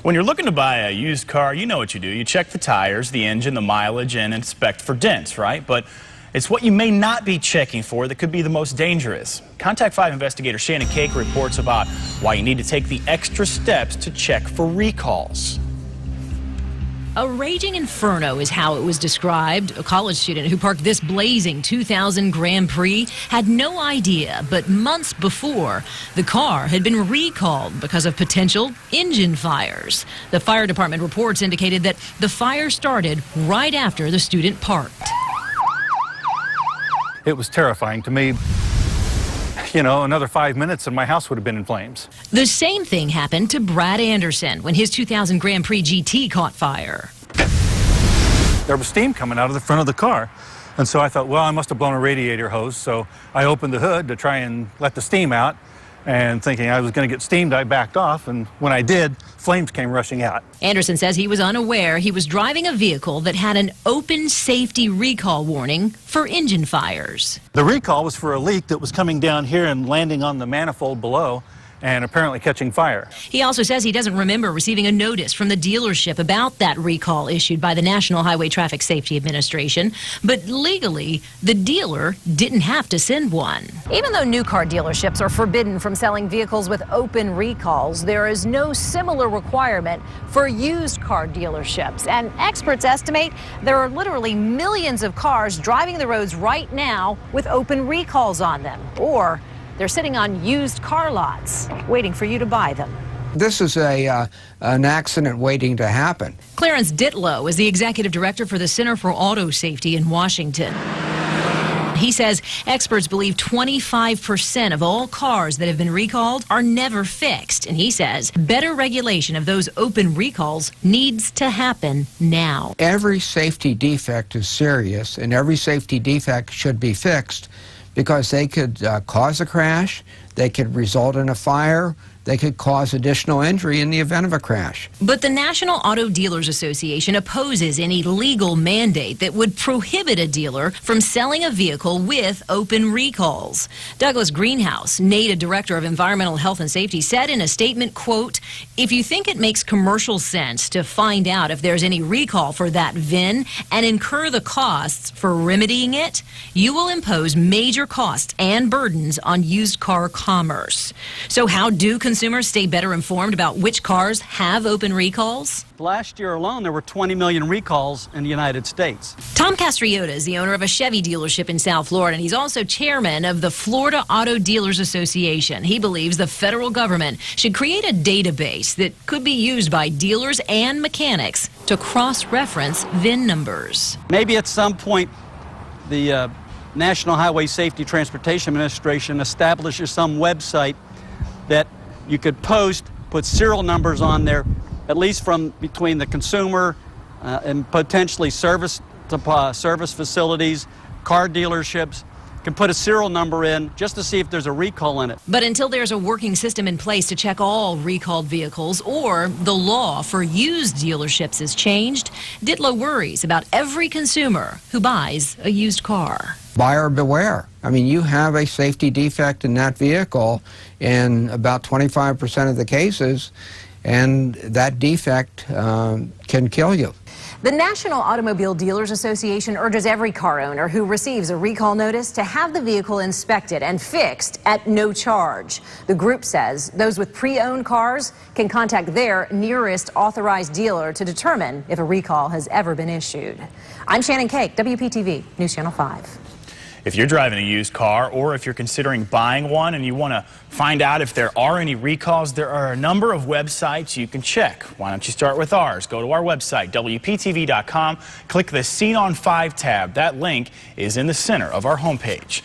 When you're looking to buy a used car, you know what you do. You check the tires, the engine, the mileage, and inspect for dents, right? But it's what you may not be checking for that could be the most dangerous. Contact 5 investigator Shannon Cake reports about why you need to take the extra steps to check for recalls. A raging inferno is how it was described. A college student who parked this blazing 2000 Grand Prix had no idea, but months before, the car had been recalled because of potential engine fires. The fire department reports indicated that the fire started right after the student parked. It was terrifying to me. You know, another 5 minutes and my house would have been in flames. The same thing happened to Brad Anderson when his 2000 Grand Prix GT caught fire. There was steam coming out of the front of the car. And so I thought, well, I must have blown a radiator hose. So I opened the hood to try and let the steam out. And thinking I was going to get steamed, I backed off. And when I did, flames came rushing out. Anderson says he was unaware he was driving a vehicle that had an open safety recall warning for engine fires. The recall was for a leak that was coming down here and landing on the manifold below and apparently catching fire. He also says he doesn't remember receiving a notice from the dealership about that recall issued by the National Highway Traffic Safety Administration, but legally, the dealer didn't have to send one. Even though new car dealerships are forbidden from selling vehicles with open recalls, there is no similar requirement for used car dealerships. And experts estimate there are literally millions of cars driving the roads right now with open recalls on them, or they're sitting on used car lots, waiting for you to buy them. This is an accident waiting to happen. Clarence Ditlow is the executive director for the Center for Auto Safety in Washington. He says experts believe 25% of all cars that have been recalled are never fixed. And he says better regulation of those open recalls needs to happen now. Every safety defect is serious, and every safety defect should be fixed, because they could cause a crash, they could result in a fire, they could cause additional injury in the event of a crash. But the National Auto Dealers Association opposes any legal mandate that would prohibit a dealer from selling a vehicle with open recalls. Douglas Greenhouse, NADA Director of Environmental Health and Safety, said in a statement, quote, "If you think it makes commercial sense to find out if there's any recall for that VIN and incur the costs for remedying it, you will impose major costs and burdens on used car commerce." So how do consumers stay better informed about which cars have open recalls? Last year alone, there were 20 million recalls in the United States. Tom Castriota is the owner of a Chevy dealership in South Florida, and he's also chairman of the Florida Auto Dealers Association. He believes the federal government should create a database that could be used by dealers and mechanics to cross-reference VIN numbers. Maybe at some point, the National Highway Safety Transportation Administration establishes some website that you could put serial numbers on there, at least from between the consumer and potentially service facilities, car dealerships. Can put a serial number in just to see if there's a recall in it. But until there's a working system in place to check all recalled vehicles, or the law for used dealerships is changed, Ditlow worries about every consumer who buys a used car. Buyer beware. I mean, you have a safety defect in that vehicle in about 25% of the cases, and that defect can kill you. The National Automobile Dealers Association urges every car owner who receives a recall notice to have the vehicle inspected and fixed at no charge. The group says those with pre-owned cars can contact their nearest authorized dealer to determine if a recall has ever been issued. I'm Shannon Cake, WPTV News Channel 5. If you're driving a used car, or if you're considering buying one and you want to find out if there are any recalls, there are a number of websites you can check. Why don't you start with ours? Go to our website, WPTV.com, click the Seen on 5 tab. That link is in the center of our homepage.